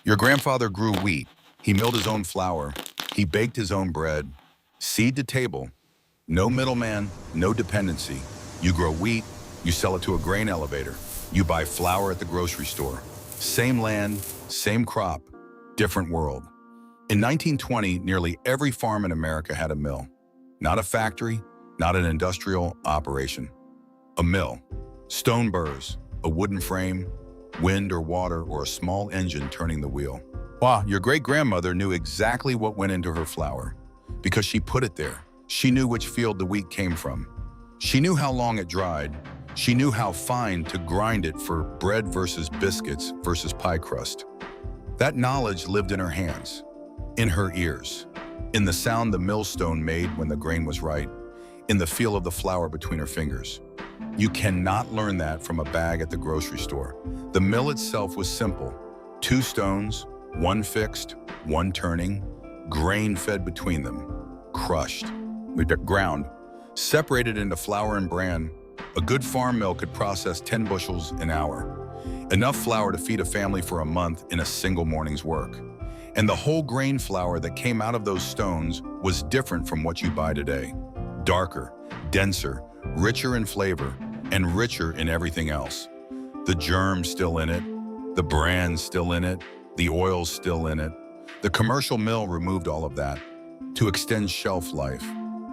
Your grandfather grew wheat. He milled his own flour. He baked his own bread. Seed to table. No middleman, no dependency. You grow wheat, you sell it to a grain elevator. You buy flour at the grocery store. Same land, same crop, different world. In 1920, nearly every farm in America had a mill. Not a factory, not an industrial operation. A mill. Stone burrs, a wooden frame, wind or water or a small engine turning the wheel. Wow, your great-grandmother knew exactly what went into her flour because she put it there. She knew which field the wheat came from. She knew how long it dried. She knew how fine to grind it for bread versus biscuits versus pie crust. That knowledge lived in her hands, in her ears, in the sound the millstone made when the grain was right, in the feel of the flour between her fingers. You cannot learn that from a bag at the grocery store. The mill itself was simple. 2 stones, one fixed, one turning, grain fed between them, crushed. We ground, separated into flour and bran. A good farm mill could process 10 bushels an hour, enough flour to feed a family for a month in a single morning's work. And the whole grain flour that came out of those stones was different from what you buy today. Darker, denser, richer in flavor, and richer in everything else. The germ's still in it, the bran's still in it, the oil's still in it. The commercial mill removed all of that to extend shelf life,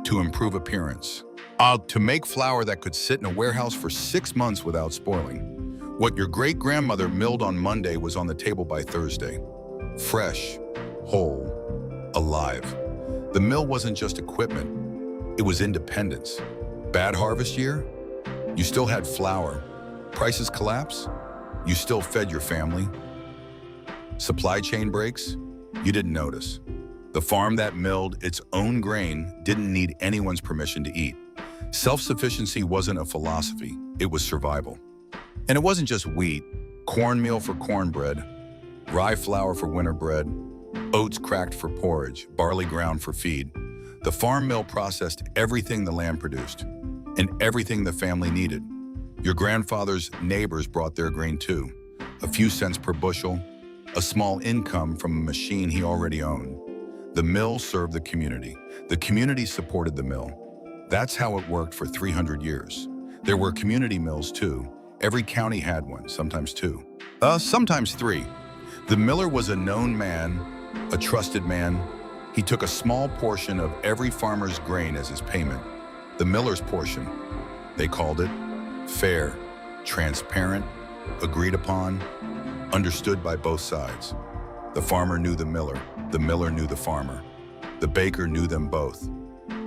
to improve appearance, to make flour that could sit in a warehouse for 6 months without spoiling. What your great-grandmother milled on Monday was on the table by Thursday. Fresh, whole, alive. The mill wasn't just equipment, it was independence. Bad harvest year? You still had flour. Prices collapse? You still fed your family. Supply chain breaks? You didn't notice. The farm that milled its own grain didn't need anyone's permission to eat. Self-sufficiency wasn't a philosophy, it was survival. And it wasn't just wheat, cornmeal for cornbread, rye flour for winter bread, oats cracked for porridge, barley ground for feed. The farm mill processed everything the land produced and everything the family needed. Your grandfather's neighbors brought their grain too, a few cents per bushel, a small income from a machine he already owned. The mill served the community. The community supported the mill. That's how it worked for 300 years. There were community mills too. Every county had one, sometimes 2. Sometimes 3. The miller was a known man, a trusted man. He took a small portion of every farmer's grain as his payment. The miller's portion, they called it, fair, transparent, agreed upon, understood by both sides. The farmer knew the miller knew the farmer. The baker knew them both.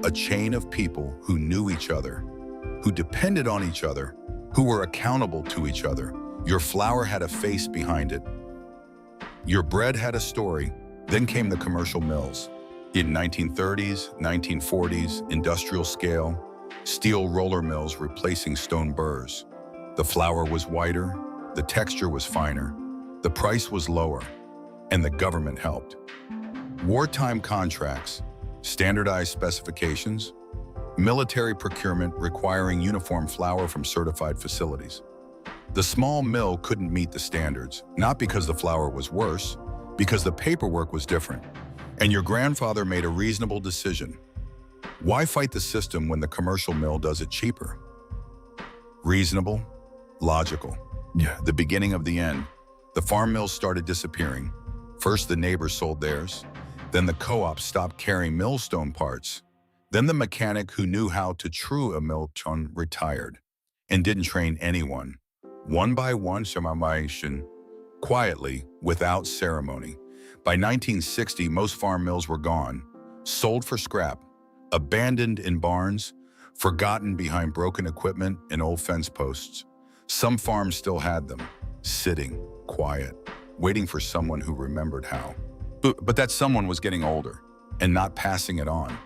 A chain of people who knew each other, who depended on each other, who were accountable to each other. Your flour had a face behind it. Your bread had a story. Then came the commercial mills. In 1930s, 1940s, industrial scale, steel roller mills replacing stone burrs. The flour was whiter, the texture was finer, the price was lower, and the government helped. Wartime contracts, standardized specifications, military procurement requiring uniform flour from certified facilities. The small mill couldn't meet the standards, not because the flour was worse, because the paperwork was different. And your grandfather made a reasonable decision. Why fight the system when the commercial mill does it cheaper? Reasonable, logical. Yeah, the beginning of the end. The farm mills started disappearing. First, the neighbors sold theirs. Then the co-op stopped carrying millstone parts. Then the mechanic who knew how to true a millstone retired and didn't train anyone. One by one, quietly, without ceremony. By 1960, most farm mills were gone, sold for scrap, abandoned in barns, forgotten behind broken equipment and old fence posts. Some farms still had them, sitting, quiet, waiting for someone who remembered how. But that someone was getting older and not passing it on.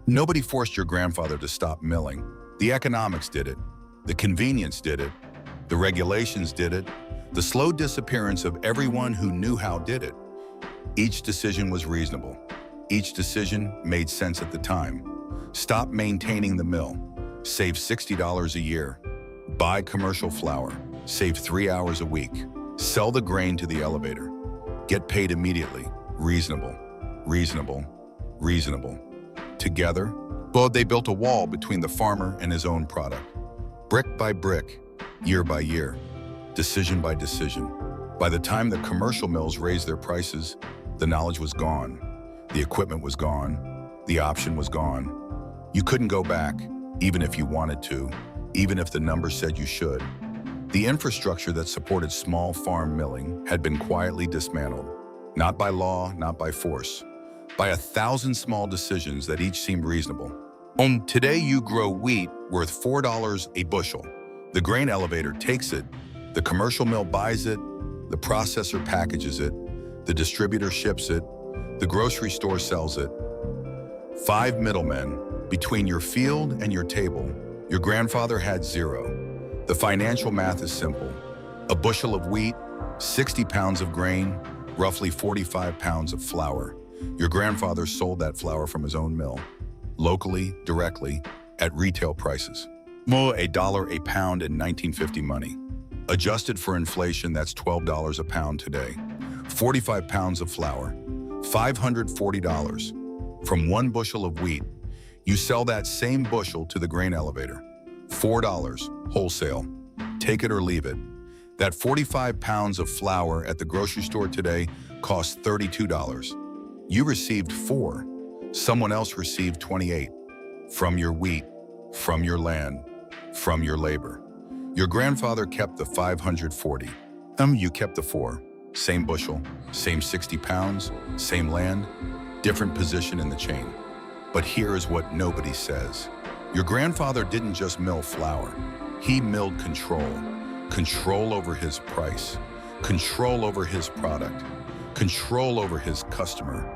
Nobody forced your grandfather to stop milling. The economics did it. The convenience did it. The regulations did it. The slow disappearance of everyone who knew how did it. Each decision was reasonable. Each decision made sense at the time. Stop maintaining the mill. Save $60 a year. Buy commercial flour. Save 3 hours a week. Sell the grain to the elevator. Get paid immediately. Reasonable, reasonable, reasonable. Together, well, they built a wall between the farmer and his own product. Brick by brick, year by year, decision by decision. By the time the commercial mills raised their prices, the knowledge was gone. The equipment was gone. The option was gone. You couldn't go back, even if you wanted to, even if the numbers said you should. The infrastructure that supported small farm milling had been quietly dismantled, not by law, not by force, by 1,000 small decisions that each seemed reasonable. Today you grow wheat worth $4 a bushel. The grain elevator takes it, the commercial mill buys it, the processor packages it, the distributor ships it, the grocery store sells it. 5 middlemen between your field and your table. Your grandfather had 0. The financial math is simple. A bushel of wheat, 60 pounds of grain, roughly 45 pounds of flour. Your grandfather sold that flour from his own mill, locally, directly, at retail prices. More $1 a pound in 1950 money. Adjusted for inflation, that's $12 a pound today. 45 pounds of flour, $540. From 1 bushel of wheat, you sell that same bushel to the grain elevator. $4, wholesale. Take it or leave it. That 45 pounds of flour at the grocery store today costs $32. You received 4. Someone else received 28. From your wheat, from your land, from your labor. Your grandfather kept the 540. You kept the 4. Same bushel, same 60 pounds, same land, different position in the chain. But here is what nobody says. Your grandfather didn't just mill flour. He milled control. Control over his price. Control over his product. Control over his customer.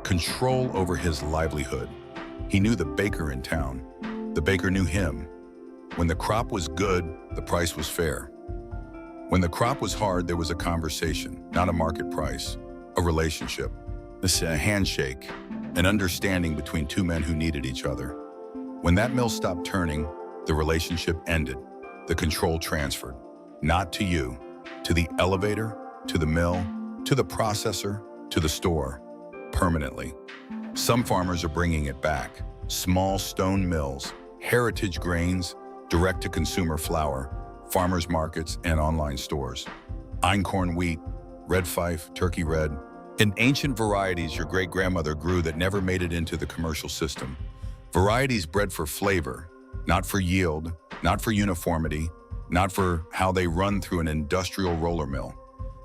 Control over his livelihood. He knew the baker in town. The baker knew him. When the crop was good, the price was fair. When the crop was hard, there was a conversation, not a market price, a relationship, a handshake, an understanding between 2 men who needed each other. When that mill stopped turning, the relationship ended. The control transferred, not to you, to the elevator, to the mill, to the processor, to the store, permanently. Some farmers are bringing it back. Small stone mills, heritage grains, direct-to-consumer flour, farmers markets, and online stores. Einkorn wheat, red fife, turkey red, and ancient varieties your great-grandmother grew that never made it into the commercial system. Varieties bred for flavor, not for yield, not for uniformity, not for how they run through an industrial roller mill.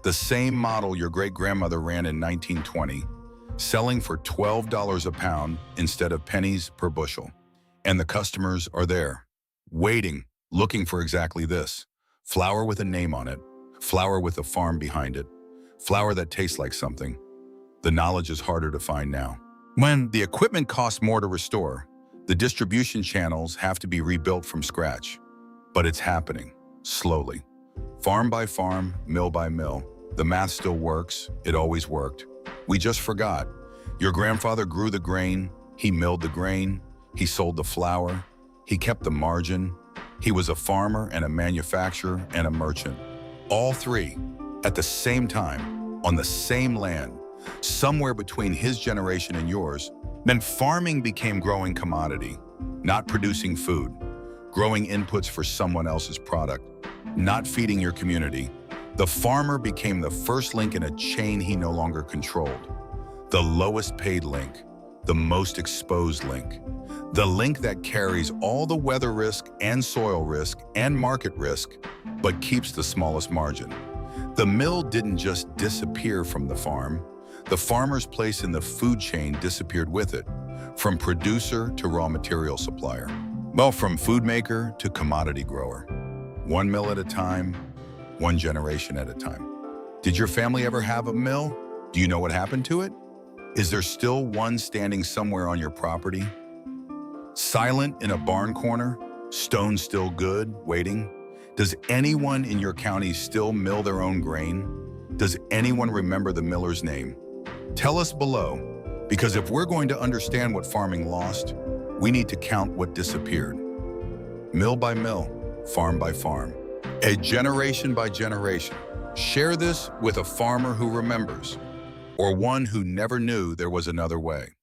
The same model your great-grandmother ran in 1920, selling for $12 a pound instead of pennies per bushel. And the customers are there, waiting, looking for exactly this. Flour with a name on it, flour with a farm behind it, flour that tastes like something. The knowledge is harder to find now. When the equipment costs more to restore, the distribution channels have to be rebuilt from scratch. But it's happening, slowly. Farm by farm, mill by mill. The math still works, it always worked. We just forgot. Your grandfather grew the grain, he milled the grain, he sold the flour, he kept the margin. He was a farmer and a manufacturer and a merchant. All 3, at the same time, on the same land, somewhere between his generation and yours. Then farming became growing commodity, not producing food, growing inputs for someone else's product, not feeding your community. The farmer became the first link in a chain he no longer controlled. The lowest paid link, the most exposed link, the link that carries all the weather risk and soil risk and market risk, but keeps the smallest margin. The mill didn't just disappear from the farm. The farmer's place in the food chain disappeared with it, from producer to raw material supplier. Well, from food maker to commodity grower. 1 mill at a time, 1 generation at a time. Did your family ever have a mill? Do you know what happened to it? Is there still one standing somewhere on your property? Silent in a barn corner, stone still good, waiting? Does anyone in your county still mill their own grain? Does anyone remember the miller's name? Tell us below, because if we're going to understand what farming lost, we need to count what disappeared. Mill by mill, farm by farm, a generation by generation. Share this with a farmer who remembers. or one who never knew there was another way.